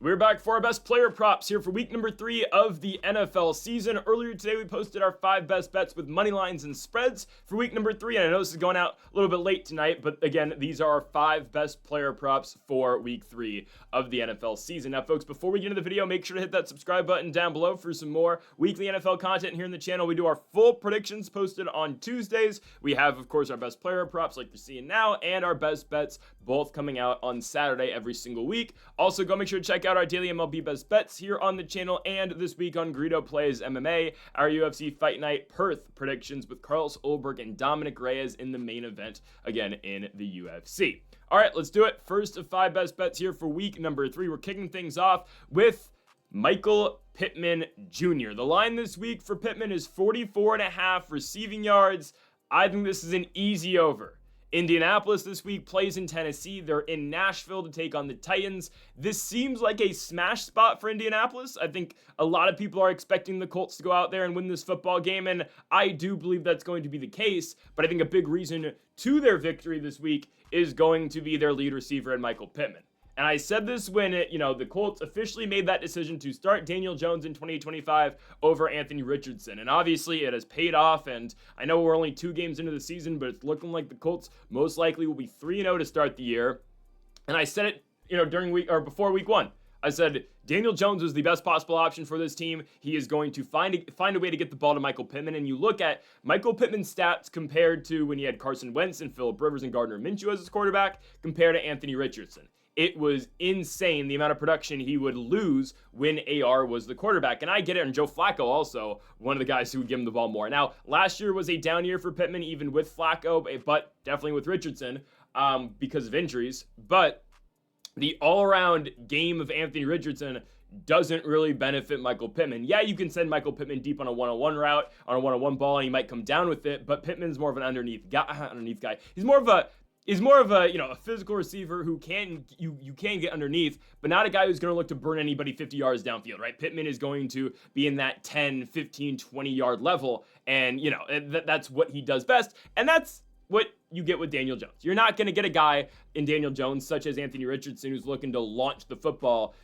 We're back for our best player props here for week number 3 of the NFL season. Earlier today, we posted our 5 best bets with money lines and spreads for week number 3. And I know this is going out a little bit late tonight, but again, these are our 5 best player props for week 3 of the NFL season. Now, folks, before we get into the video, make sure to hit that subscribe button down below for some more weekly NFL content here in the channel. We do our full predictions posted on Tuesdays. We have, of course, our best player props like you're seeing now, and our best bets both coming out on Saturday every single week. Also, go make sure to check out our daily MLB best bets here on the channel, and this week on Greedo Plays MMA, our UFC Fight Night Perth predictions with Carlos Ulberg and Dominic Reyes in the main event, again, in the UFC. All right, let's do it. First of 5 best bets here for week number 3. We're kicking things off with Michael Pittman Jr. The line this week for Pittman is 44.5 receiving yards. I think this is an easy over. Indianapolis this week plays in Tennessee. They're in Nashville to take on the Titans. This seems like a smash spot for Indianapolis. I think a lot of people are expecting the Colts to go out there and win this football game, and I do believe that's going to be the case. But I think a big reason to their victory this week is going to be their lead receiver in Michael Pittman. And I said this when, the Colts officially made that decision to start Daniel Jones in 2025 over Anthony Richardson. And obviously it has paid off, and I know we're only 2 games into the season, but it's looking like the Colts most likely will be 3-0 to start the year. And I said it, before week 1. I said Daniel Jones was the best possible option for this team. He is going to find a way to get the ball to Michael Pittman. And you look at Michael Pittman's stats compared to when he had Carson Wentz and Phillip Rivers and Gardner Minshew as his quarterback compared to Anthony Richardson. It was insane the amount of production he would lose when AR was the quarterback. And I get it. And Joe Flacco also, one of the guys who would give him the ball more. Now, last year was a down year for Pittman, even with Flacco, but definitely with Richardson because of injuries. But the all-around game of Anthony Richardson doesn't really benefit Michael Pittman. Yeah, you can send Michael Pittman deep on a one-on-one route, on a one-on-one ball, and he might come down with it. But Pittman's more of an underneath guy. He's more of a a physical receiver who you can get underneath, but not a guy who's going to look to burn anybody 50 yards downfield, right? Pittman is going to be in that 10, 15, 20-yard level, and, that's what he does best, and that's what you get with Daniel Jones. You're not going to get a guy in Daniel Jones such as Anthony Richardson who's looking to launch the football,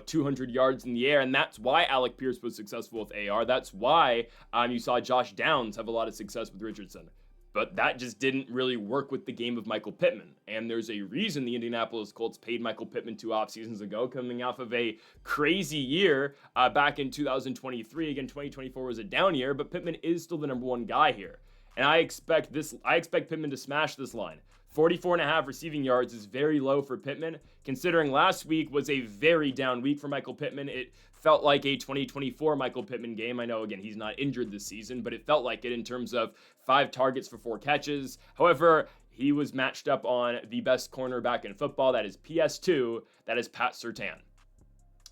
200 yards in the air, and that's why Alec Pierce was successful with AR. That's why you saw Josh Downs have a lot of success with Richardson. But that just didn't really work with the game of Michael Pittman. And there's a reason the Indianapolis Colts paid Michael Pittman 2 off seasons ago, coming off of a crazy year back in 2023. Again, 2024 was a down year, but Pittman is still the number 1 guy here. And I expect Pittman to smash this line. 44.5 receiving yards is very low for Pittman, considering last week was a very down week for Michael Pittman. It felt like a 2024 Michael Pittman game. I know, again, he's not injured this season, but it felt like it in terms of 5 targets for 4 catches. However, he was matched up on the best cornerback in football. That is PS2. That is Pat Surtain.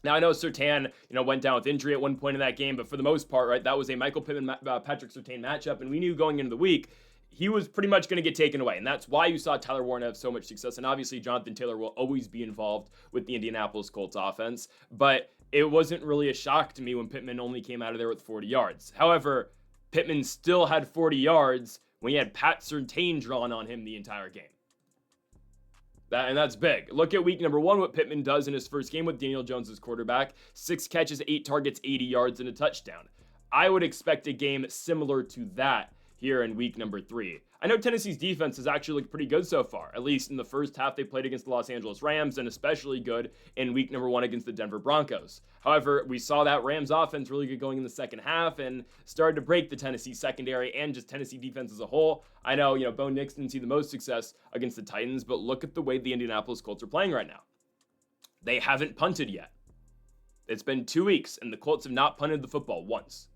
Now, I know Surtain, went down with injury at one point in that game, but for the most part, right, that was a Michael Pittman, Patrick Surtain matchup, and we knew going into the week he was pretty much going to get taken away, and that's why you saw Tyler Warren have so much success, and obviously Jonathan Taylor will always be involved with the Indianapolis Colts offense, but it wasn't really a shock to me when Pittman only came out of there with 40 yards. However, Pittman still had 40 yards when he had Pat Surtain drawn on him the entire game. And that's big. Look at week number 1, what Pittman does in his first game with Daniel Jones as quarterback. 6 catches, 8 targets, 80 yards, and a touchdown. I would expect a game similar to that here in week number 3. I know Tennessee's defense has actually looked pretty good so far, at least in the first half they played against the Los Angeles Rams, and especially good in week number 1 against the Denver Broncos. However, we saw that Rams offense really get going in the second half and started to break the Tennessee secondary and just Tennessee defense as a whole. I know, Bo Nix didn't see the most success against the Titans, but look at the way the Indianapolis Colts are playing right now. They haven't punted yet. It's been 2 weeks, and the Colts have not punted the football once.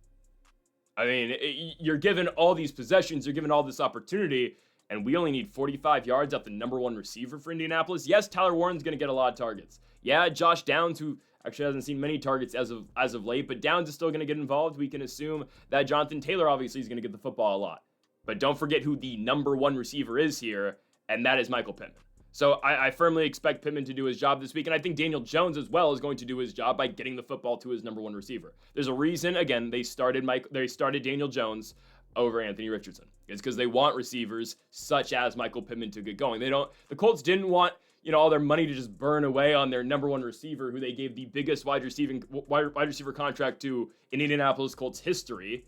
I mean, you're given all these possessions, you're given all this opportunity, and we only need 45 yards out the number 1 receiver for Indianapolis. Yes, Tyler Warren's going to get a lot of targets. Yeah, Josh Downs, who actually hasn't seen many targets as of late, but Downs is still going to get involved. We can assume that Jonathan Taylor obviously is going to get the football a lot. But don't forget who the number 1 receiver is here, and that is Michael Pittman. So I firmly expect Pittman to do his job this week, and I think Daniel Jones as well is going to do his job by getting the football to his number 1 receiver. There's a reason, again, they started Daniel Jones over Anthony Richardson. It's because they want receivers such as Michael Pittman to get going. The Colts didn't want all their money to just burn away on their number one receiver, who they gave the biggest wide receiver contract to in Indianapolis Colts history,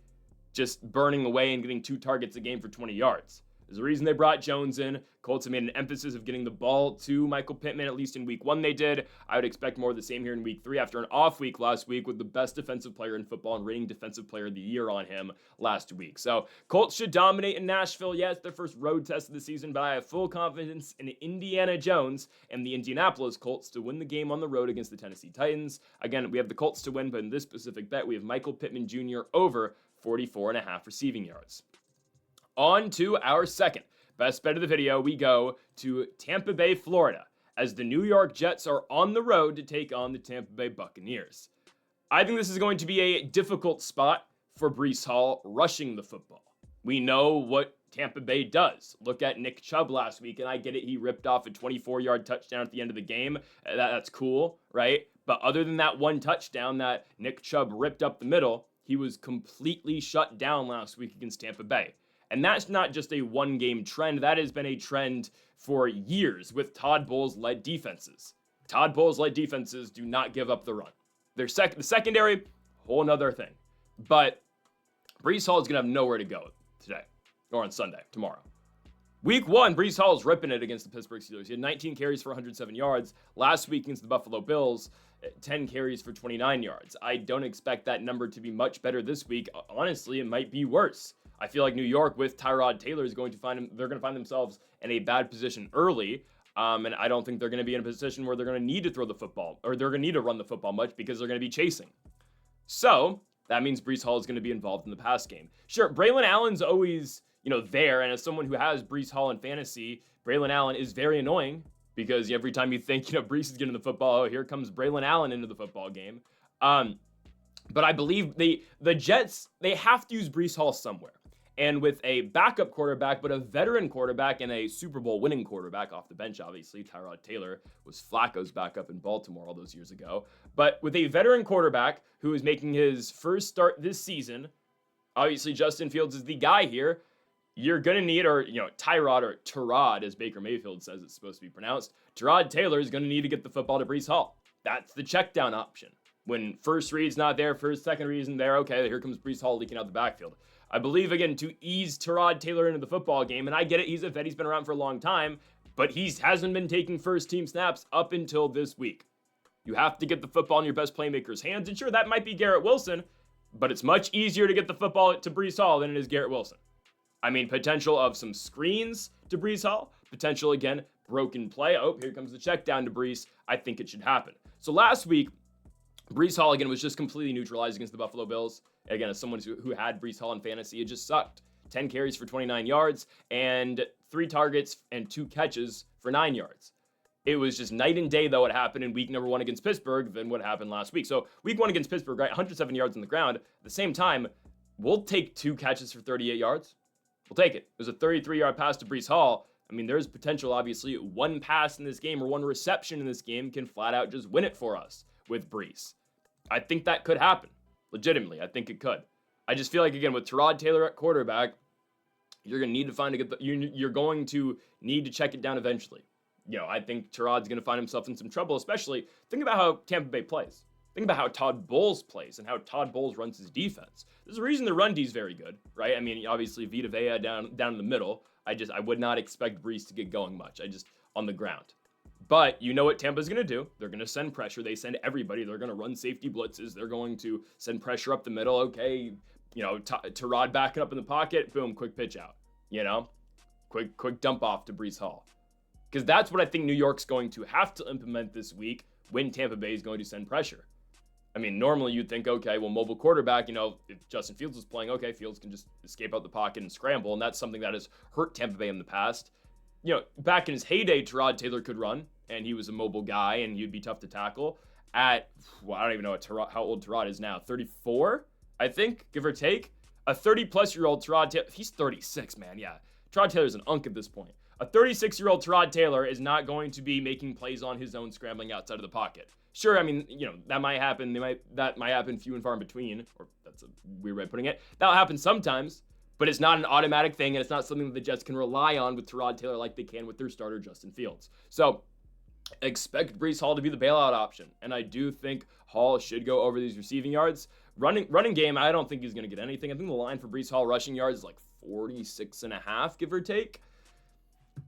just burning away and getting 2 targets a game for 20 yards. There's a reason they brought Jones in. Colts have made an emphasis of getting the ball to Michael Pittman, at least in week 1 they did. I would expect more of the same here in week 3 after an off week last week with the best defensive player in football and reigning defensive player of the year on him last week. So Colts should dominate in Nashville. Yeah, it's their first road test of the season, but I have full confidence in Indiana Jones and the Indianapolis Colts to win the game on the road against the Tennessee Titans. Again, we have the Colts to win, but in this specific bet, we have Michael Pittman Jr. over 44.5 receiving yards. On to our second best bet of the video, we go to Tampa Bay, Florida, as the New York Jets are on the road to take on the Tampa Bay Buccaneers. I think this is going to be a difficult spot for Breece Hall rushing the football. We know what Tampa Bay does. Look at Nick Chubb last week, and I get it, he ripped off a 24-yard touchdown at the end of the game. That's cool, right? But other than that one touchdown that Nick Chubb ripped up the middle, he was completely shut down last week against Tampa Bay. And that's not just a one-game trend. That has been a trend for years with Todd Bowles-led defenses. Todd Bowles-led defenses do not give up the run. The secondary, whole nother thing. But Breece Hall is going to have nowhere to go today, or on Sunday, tomorrow. Week 1, Breece Hall is ripping it against the Pittsburgh Steelers. He had 19 carries for 107 yards. Last week against the Buffalo Bills, 10 carries for 29 yards. I don't expect that number to be much better this week. Honestly, it might be worse. I feel like New York with Tyrod Taylor is going to find themselves in a bad position early. And I don't think they're going to be in a position where they're going to need to throw the football or they're going to need to run the football much because they're going to be chasing. So that means Breece Hall is going to be involved in the pass game. Sure, Braylon Allen's always, there. And as someone who has Breece Hall in fantasy, Braylon Allen is very annoying because every time you think, Breece is getting the football, oh, here comes Braylon Allen into the football game. But I believe the Jets, they have to use Breece Hall somewhere. And with a backup quarterback, but a veteran quarterback and a Super Bowl winning quarterback off the bench, obviously, Tyrod Taylor was Flacco's backup in Baltimore all those years ago. But with a veteran quarterback who is making his first start this season, obviously Justin Fields is the guy here. You're going to need, Tyrod, as Baker Mayfield says it's supposed to be pronounced, Tyrod Taylor is going to need to get the football to Breece Hall. That's the check down option. When first read's not there, second read isn't there, okay, here comes Breece Hall leaking out the backfield. I believe, again, to ease Tyrod Taylor into the football game, and I get it, he's a vet, he's been around for a long time, but he hasn't been taking first-team snaps up until this week. You have to get the football in your best playmaker's hands, and sure, that might be Garrett Wilson, but it's much easier to get the football to Breece Hall than it is Garrett Wilson. I mean, potential of some screens to Breece Hall, potential, again, broken play. Oh, here comes the check down to Breece. I think it should happen. So last week, Breece Hall, again, was just completely neutralized against the Buffalo Bills. Again, as someone who had Breece Hall in fantasy, it just sucked. 10 carries for 29 yards and 3 targets and 2 catches for 9 yards. It was just night and day, though, what happened in week number 1 against Pittsburgh than what happened last week. So week 1 against Pittsburgh, right, 107 yards on the ground. At the same time, we'll take 2 catches for 38 yards. We'll take it. It was a 33-yard pass to Breece Hall. I mean, there's potential, obviously, one pass in this game or one reception in this game can flat out just win it for us with Breece. I think that could happen. Legitimately, I think it could. I just feel like, again, with Tyrod Taylor at quarterback, you're going to need to you're going to need to check it down eventually. I think Tyrod's going to find himself in some trouble, especially think about how Tampa Bay plays. Think about how Todd Bowles plays and how Todd Bowles runs his defense. There's a reason the run D is very good, right? I mean, obviously Vita Vea down in the middle. I would not expect Breece to get going much. On the ground. But you know what Tampa's going to do. They're going to send pressure. They send everybody. They're going to run safety blitzes. They're going to send pressure up the middle. Okay, Tyrod backing up in the pocket. Boom, quick pitch out. Quick dump off to Breece Hall. Because that's what I think New York's going to have to implement this week when Tampa Bay is going to send pressure. I mean, normally you'd think, okay, well, mobile quarterback, if Justin Fields was playing, okay, Fields can just escape out the pocket and scramble, and that's something that has hurt Tampa Bay in the past. Back in his heyday, Tyrod Taylor could run, and he was a mobile guy, and you'd be tough to tackle. I don't even know how old Tyrod is now, 34, I think, give or take. A 30-plus-year-old Tyrod Taylor, he's 36, man, yeah. Tyrod Taylor's an unk at this point. A 36-year-old Tyrod Taylor is not going to be making plays on his own, scrambling outside of the pocket. Sure, I mean, that might happen. That might happen few and far in between, or that's a weird way of putting it. That'll happen sometimes, but it's not an automatic thing, and it's not something that the Jets can rely on with Tyrod Taylor like they can with their starter, Justin Fields. So expect Breece Hall to be the bailout option. And I do think Hall should go over these receiving yards. Running game, I don't think he's going to get anything. I think the line for Breece Hall rushing yards is like 46.5, give or take.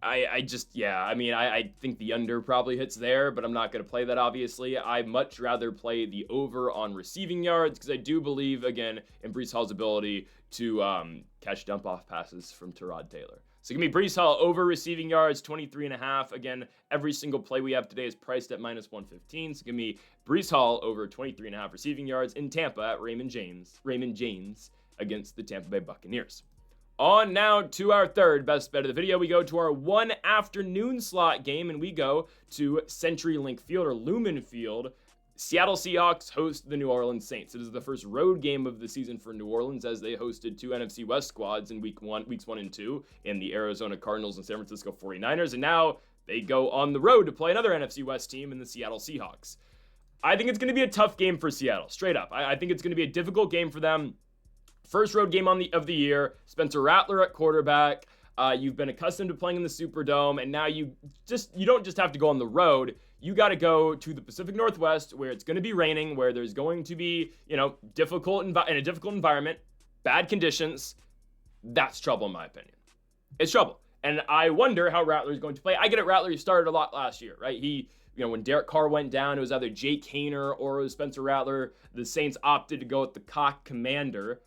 I think the under probably hits there, but I'm not going to play that, obviously. I'd much rather play the over on receiving yards because I do believe, again, in Breece Hall's ability to catch dump-off passes from Tyrod Taylor. So give me Breece Hall over receiving yards, 23.5. Again, every single play we have today is priced at minus 115. So give me Breece Hall over 23.5 receiving yards in Tampa at Raymond James against the Tampa Bay Buccaneers. On now to our third best bet of the video. We go to our 1 afternoon slot game, and we go to CenturyLink Field or Lumen Field. Seattle Seahawks host the New Orleans Saints. It is the first road game of the season for New Orleans as they hosted 2 NFC West squads in weeks 1 and 2 in the Arizona Cardinals and San Francisco 49ers. And now they go on the road to play another NFC West team in the Seattle Seahawks. I think it's going to be a tough game for Seattle, straight up. I think it's going to be a difficult game for them. First road game of the year, Spencer Rattler at quarterback. You've been accustomed to playing in the Superdome, and now you don't just have to go on the road. You got to go to the Pacific Northwest where it's going to be raining, where there's going to be, difficult in a difficult environment, bad conditions. That's trouble in my opinion. It's trouble. And I wonder how Rattler's going to play. I get it, Rattler started a lot last year, right? When Derek Carr went down, it was either Jake Haener or it was Spencer Rattler. The Saints opted to go with the Cock Commander.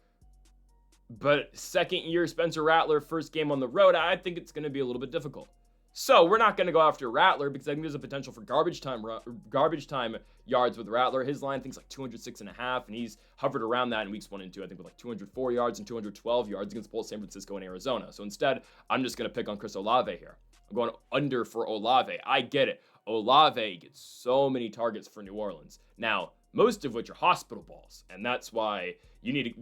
But second year Spencer Rattler, first game on the road, I think it's going to be a little bit difficult. So we're not going to go after Rattler because I think there's a potential for garbage time yards with Rattler. His line, I think, is like 206.5, and he's hovered around that in weeks 1 and 2, I think, with like 204 yards and 212 yards against both San Francisco and Arizona. So instead, I'm just going to pick on Chris Olave here. I'm going under for Olave. I get it. Olave gets so many targets for New Orleans. Now, most of which are hospital balls, and that's why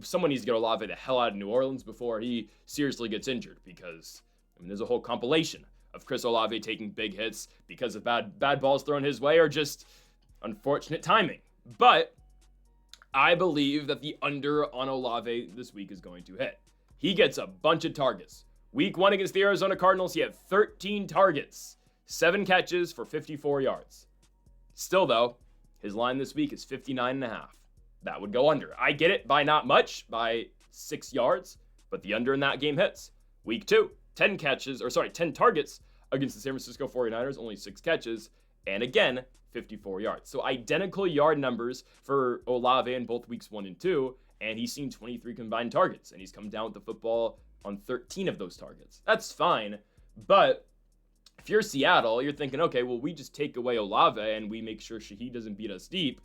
someone needs to get Olave the hell out of New Orleans before he seriously gets injured, because there's a whole compilation of Chris Olave taking big hits because of bad balls thrown his way or just unfortunate timing. But I believe that the under on Olave this week is going to hit. He gets a bunch of targets. Week 1 against the Arizona Cardinals, he had 13 targets, 7 catches for 54 yards. Still, though, his line this week is 59.5. That would go under. I get it by not much, by 6 yards, but the under in that game hits. Week 2, 10 targets against the San Francisco 49ers, only 6 catches, and again, 54 yards. So identical yard numbers for Olave in both weeks 1 and 2, and he's seen 23 combined targets, and he's come down with the football on 13 of those targets. That's fine, but if you're Seattle, you're thinking, okay, well, we just take away Olave and we make sure Shaheed doesn't beat us deep.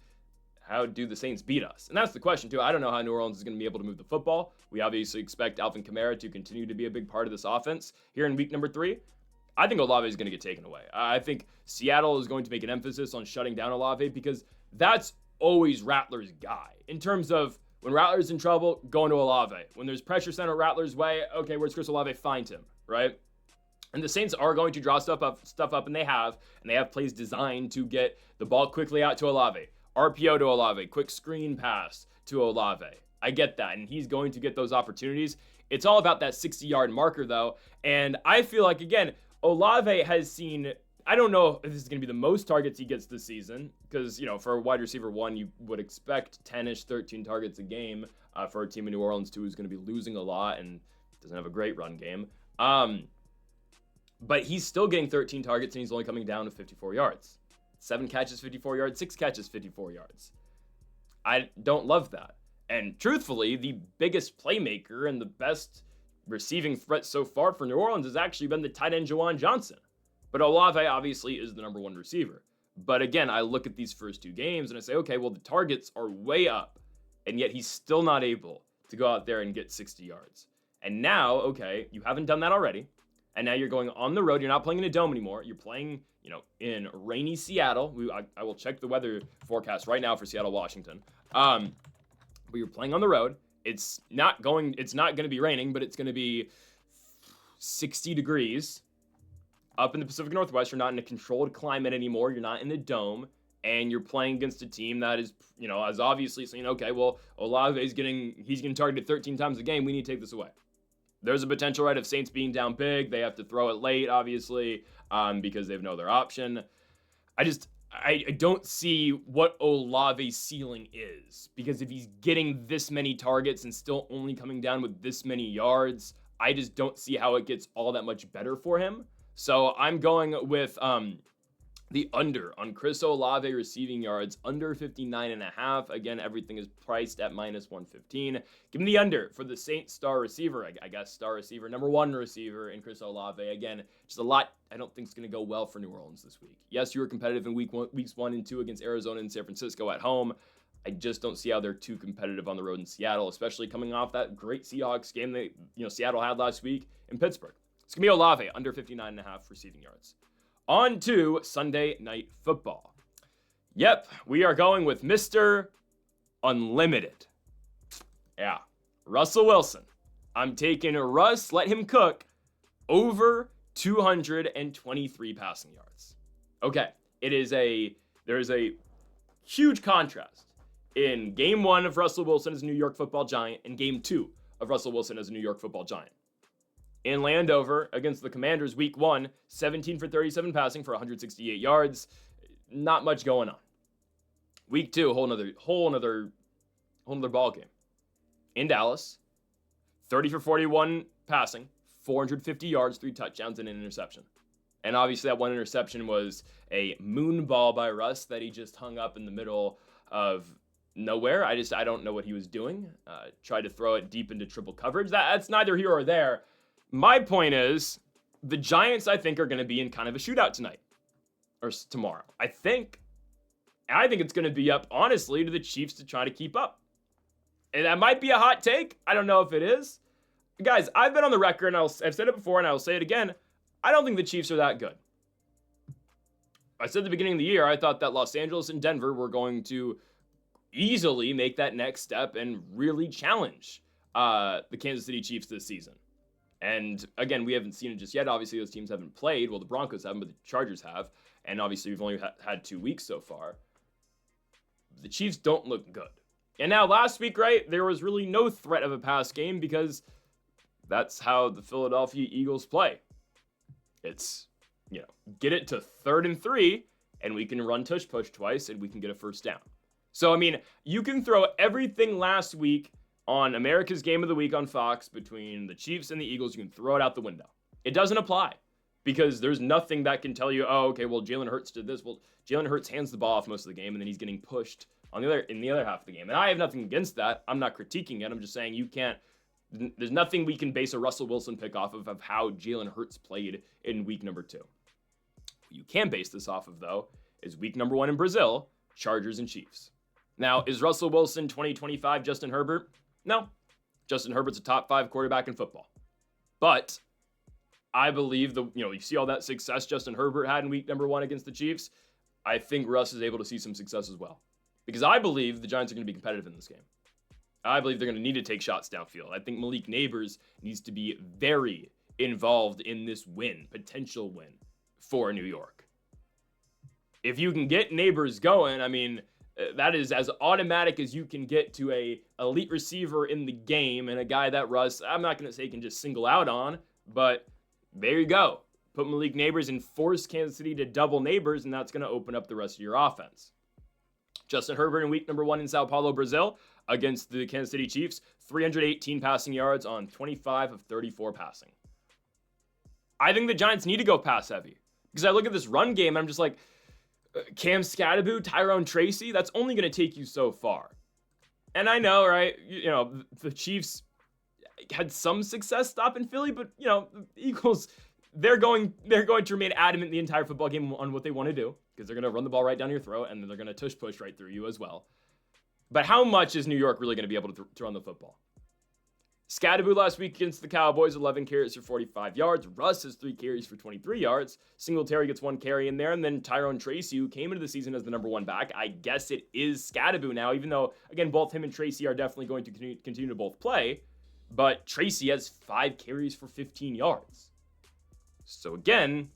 How do the Saints beat us? And that's the question, too. I don't know how New Orleans is going to be able to move the football. We obviously expect Alvin Kamara to continue to be a big part of this offense here in week number 3. I think Olave is going to get taken away. I think Seattle is going to make an emphasis on shutting down Olave because that's always Rattler's guy. In terms of when Rattler's in trouble, going to Olave. When there's pressure sent at Rattler's way, okay, where's Chris Olave? Find him, right? And the Saints are going to draw stuff up, and they have plays designed to get the ball quickly out to Olave. RPO to Olave, quick screen pass to Olave. I get that, and he's going to get those opportunities. It's all about that 60-yard marker, though, and I feel like, again, Olave has seen, I don't know if this is going to be the most targets he gets this season, because, for a wide receiver 1, you would expect 10-ish, 13 targets a game for a team in New Orleans, too, who's going to be losing a lot and doesn't have a great run game. But he's still getting 13 targets, and he's only coming down to 54 yards. 7 catches, 54 yards, 6 catches, 54 yards. I don't love that. And truthfully, the biggest playmaker and the best receiving threat so far for New Orleans has actually been the tight end Juwan Johnson. But Olave obviously is the number 1 receiver. But again, I look at these first 2 games and I say, okay, well, the targets are way up, and yet he's still not able to go out there and get 60 yards. And now, okay, you haven't done that already. And now you're going on the road. You're not playing in a dome anymore. You're playing, in rainy Seattle. I will check the weather forecast right now for Seattle, Washington. But you're playing on the road. It's not going to be raining, but it's going to be 60 degrees up in the Pacific Northwest. You're not in a controlled climate anymore. You're not in a dome. And you're playing against a team that is, as obviously saying, okay, well, Olave he's getting targeted 13 times a game. We need to take this away. There's a potential, right, of Saints being down big. They have to throw it late, obviously, because they have no other option. I don't see what Olave's ceiling is, because if he's getting this many targets and still only coming down with this many yards, I just don't see how it gets all that much better for him. So I'm going with the under on Chris Olave receiving yards, under 59.5. Again, everything is priced at -115. Give me the under for the Saints star receiver, I guess star receiver, number one receiver in Chris Olave. Again, just a lot I don't think is going to go well for New Orleans this week. Yes, you were competitive in weeks 1 and 2 against Arizona and San Francisco at home. I just don't see how they're too competitive on the road in Seattle, especially coming off that great Seahawks game that Seattle had last week in Pittsburgh. It's going to be Olave, under 59.5 receiving yards. On to Sunday Night Football. Yep, we are going with Mr. Unlimited. Yeah, Russell Wilson. I'm taking Russ, let him cook, over 223 passing yards. Okay, there is a huge contrast in Game 1 of Russell Wilson as a New York Football Giant and Game 2 of Russell Wilson as a New York Football Giant. In Landover against the Commanders, Week 1, 17 for 37 passing for 168 yards. Not much going on. Week 2, whole another ball game. In Dallas, 30 for 41 passing, 450 yards, 3 touchdowns, and an interception. And obviously that one interception was a moon ball by Russ that he just hung up in the middle of nowhere. I don't know what he was doing. Tried to throw it deep into triple coverage. That's neither here or there. My point is, the Giants, I think, are going to be in kind of a shootout tonight. Or tomorrow. I think it's going to be up, honestly, to the Chiefs to try to keep up. And that might be a hot take. I don't know if it is. Guys, I've been on the record, and I've said it before, and I will say it again. I don't think the Chiefs are that good. I said at the beginning of the year, I thought that Los Angeles and Denver were going to easily make that next step and really challenge the Kansas City Chiefs this season. And again, we haven't seen it just yet. Obviously, those teams haven't played. Well, the Broncos haven't, but the Chargers have. And obviously, we've only had 2 weeks so far. The Chiefs don't look good. And now last week, right, there was really no threat of a pass game because that's how the Philadelphia Eagles play. It's, get it to 3rd and 3, and we can run tush-push twice, and we can get a first down. So, I mean, you can throw everything last week on America's Game of the Week on Fox between the Chiefs and the Eagles. You can throw it out the window. It doesn't apply because there's nothing that can tell you, oh, okay, well, Jalen Hurts did this. Well, Jalen Hurts hands the ball off most of the game, and then he's getting pushed in the other half of the game. And I have nothing against that. I'm not critiquing it. I'm just saying there's nothing we can base a Russell Wilson pick off of how Jalen Hurts played in week number 2. What you can base this off of, though, is week number 1 in Brazil, Chargers and Chiefs. Now, is Russell Wilson 2025 Justin Herbert? No. Justin Herbert's a top 5 quarterback in football. But I believe you see all that success Justin Herbert had in week number 1 against the Chiefs. I think Russ is able to see some success as well. Because I believe the Giants are going to be competitive in this game. I believe they're going to need to take shots downfield. I think Malik Neighbors needs to be very involved in this potential win for New York. If you can get Neighbors going, I mean, that is as automatic as you can get to a elite receiver in the game and a guy that Russ, I'm not going to say can just single out on, but there you go. Put Malik Neighbors and force Kansas City to double Neighbors, and that's going to open up the rest of your offense. Justin Herbert in week number 1 in Sao Paulo, Brazil, against the Kansas City Chiefs, 318 passing yards on 25 of 34 passing. I think the Giants need to go pass heavy because I look at this run game and I'm just like, Cam Scatterbo, Tyrone Tracy, that's only going to take you so far. And I know, right, the Chiefs had some success stopping Philly, but, the Eagles, they're going to remain adamant the entire football game on what they want to do because they're going to run the ball right down your throat and then they're going to tush-push right through you as well. But how much is New York really going to be able to run the football? Scatterbo last week against the Cowboys, 11 carries for 45 yards. Russ has 3 carries for 23 yards. Singletary gets 1 carry in there. And then Tyrone Tracy, who came into the season as the number 1 back. I guess it is Scatterbo now, even though, again, both him and Tracy are definitely going to continue to both play. But Tracy has 5 carries for 15 yards. So again,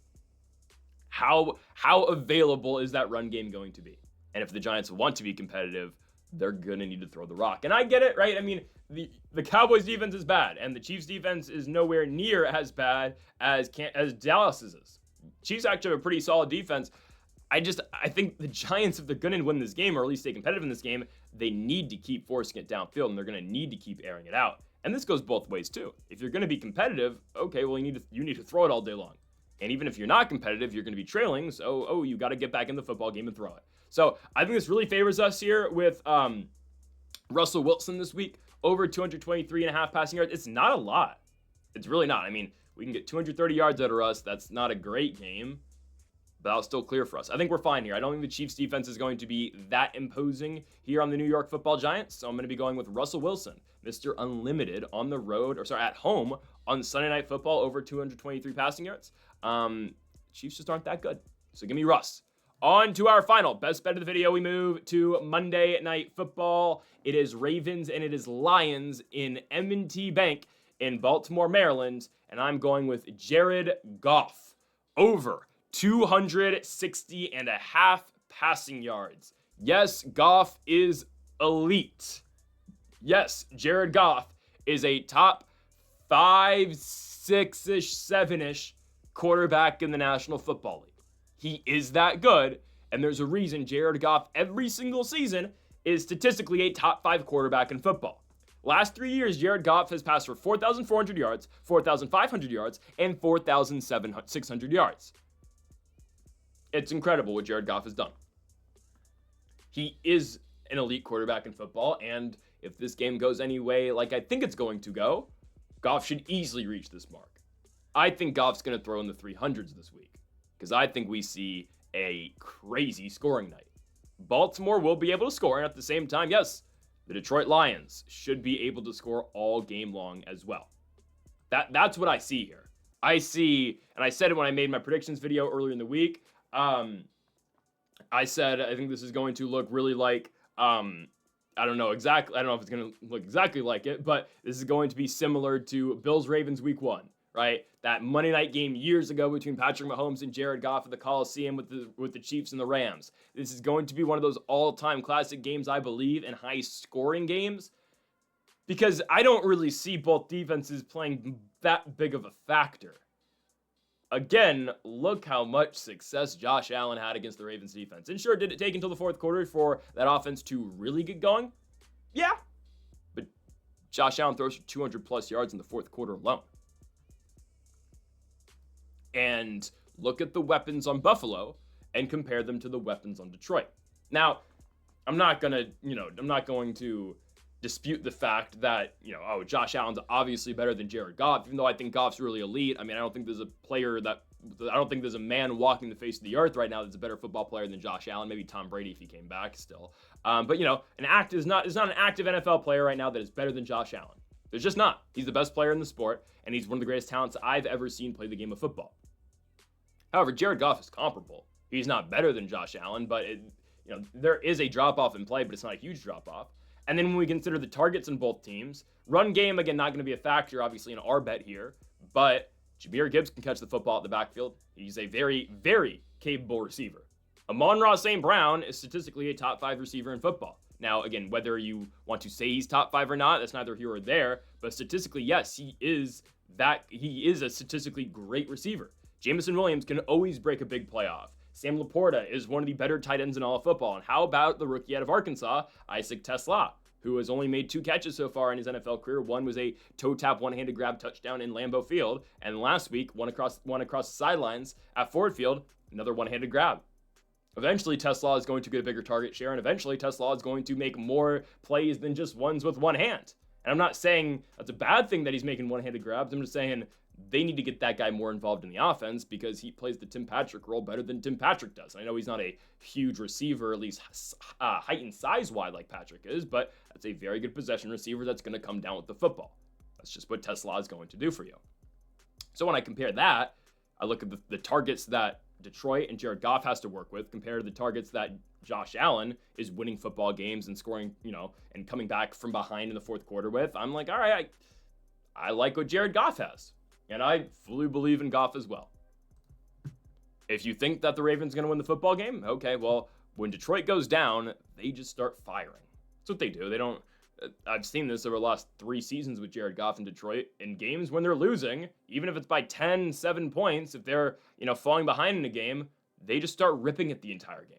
how available is that run game going to be? And if the Giants want to be competitive, they're going to need to throw the rock. And I get it, right? I mean, the Cowboys defense is bad, and the Chiefs defense is nowhere near as bad as Dallas's is. Chiefs actually have a pretty solid defense. I think the Giants, if they're going to win this game, or at least stay competitive in this game, they need to keep forcing it downfield, and they're going to need to keep airing it out. And this goes both ways too. If you're going to be competitive, okay, well, you need to throw it all day long. And even if you're not competitive, you're going to be trailing, so you got to get back in the football game and throw it. So I think this really favors us here with Russell Wilson this week, over 223.5 passing yards. It's not a lot. It's really not. I mean, we can get 230 yards out of Russ. That's not a great game, but that'll still clear for us. I think we're fine here. I don't think the Chiefs defense is going to be that imposing here on the New York Football Giants, so I'm going to be going with Russell Wilson, Mr. Unlimited, on the road, at home on Sunday Night Football, over 223 passing yards. Chiefs just aren't that good, so give me Russ. On to our final best bet of the video. We move to Monday Night Football. It is Ravens and it is Lions in M&T Bank in Baltimore, Maryland, and I'm going with Jared Goff, over 260.5 passing yards. Yes, Goff is elite. Yes, Jared Goff is a top 5, 6-ish, 7-ish quarterback in the National Football League. He is that good, and there's a reason Jared Goff every single season is statistically a top 5 quarterback in football. Last 3 years, Jared Goff has passed for 4,400 yards, 4,500 yards, and 4,600 yards. It's incredible what Jared Goff has done. He is an elite quarterback in football, and if this game goes any way like I think it's going to go, Goff should easily reach this mark. I think Goff's going to throw in the 300s this week, because I think we see a crazy scoring night. Baltimore will be able to score, and at the same time, yes, the Detroit Lions should be able to score all game long as well. That's what I see here. I see, and I said it when I made my predictions video earlier in the week, I said I think this is going to look really like, I don't know if it's going to look exactly like it, but this is going to be similar to Bills-Ravens week 1. Right? That Monday night game years ago between Patrick Mahomes and Jared Goff at the Coliseum with the Chiefs and the Rams. This is going to be one of those all-time classic games, I believe, and high-scoring games, because I don't really see both defenses playing that big of a factor. Again, look how much success Josh Allen had against the Ravens defense. And sure, did it take until the fourth quarter for that offense to really get going? Yeah. But Josh Allen throws for 200-plus yards in the fourth quarter alone. And look at the weapons on Buffalo and compare them to the weapons on Detroit. Now, I'm not going to dispute the fact that, Josh Allen's obviously better than Jared Goff, even though I think Goff's really elite. I mean, I don't think there's a man walking the face of the earth right now that's a better football player than Josh Allen. Maybe Tom Brady if he came back still. But an active is not an active NFL player right now that is better than Josh Allen. There's just not. He's the best player in the sport, and he's one of the greatest talents I've ever seen play the game of football. However, Jared Goff is comparable. He's not better than Josh Allen, but there is a drop-off in play, but it's not a huge drop-off. And then when we consider the targets in both teams, run game, again, not going to be a factor, obviously, in our bet here, but Jahmyr Gibbs can catch the football at the backfield. He's a very, very capable receiver. Amon-Ra St. Brown is statistically a top 5 receiver in football. Now, again, whether you want to say he's top 5 or not, that's neither here or there, but statistically, yes, he is a statistically great receiver. Jameson Williams can always break a big play off. Sam Laporta is one of the better tight ends in all of football. And how about the rookie out of Arkansas, Isaac Tesla, who has only made 2 catches so far in his NFL career. One was a toe-tap, one-handed grab touchdown in Lambeau Field. And last week, one across the sidelines at Ford Field, another one-handed grab. Eventually, Tesla is going to get a bigger target share, and eventually Tesla is going to make more plays than just ones with one hand. And I'm not saying that's a bad thing that he's making one-handed grabs. I'm just saying they need to get that guy more involved in the offense because he plays the Tim Patrick role better than Tim Patrick does. I know he's not a huge receiver, at least height and size-wise like Patrick is, but that's a very good possession receiver that's going to come down with the football. That's just what Tesla is going to do for you. So when I compare that, I look at the targets that Detroit and Jared Goff has to work with compared to the targets that Josh Allen is winning football games and scoring, and coming back from behind in the fourth quarter with. I'm like, all right, I like what Jared Goff has. And I fully believe in Goff as well. If you think that the Ravens are going to win the football game, okay, well, when Detroit goes down, they just start firing. That's what they do. They don't. I've seen this over the last 3 seasons with Jared Goff in Detroit. In games when they're losing, even if it's by 10, 7 points, if they're, falling behind in a game, they just start ripping it the entire game.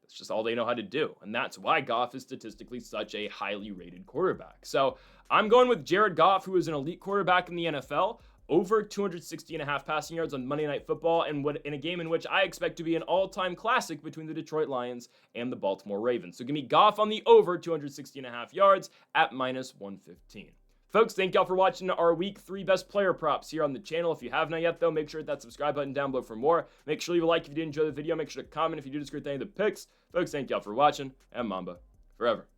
That's just all they know how to do. And that's why Goff is statistically such a highly rated quarterback. So I'm going with Jared Goff, who is an elite quarterback in the NFL, over 260.5 passing yards on Monday Night Football, and in a game in which I expect to be an all-time classic between the Detroit Lions and the Baltimore Ravens. So give me Goff on the over 260.5 yards at minus 115. Folks, thank y'all for watching our Week 3 Best Player Props here on the channel. If you have not yet, though, make sure to hit that subscribe button down below for more. Make sure you leave a like if you did enjoy the video. Make sure to comment if you do disagree with any of the picks. Folks, thank y'all for watching, and Mamba forever.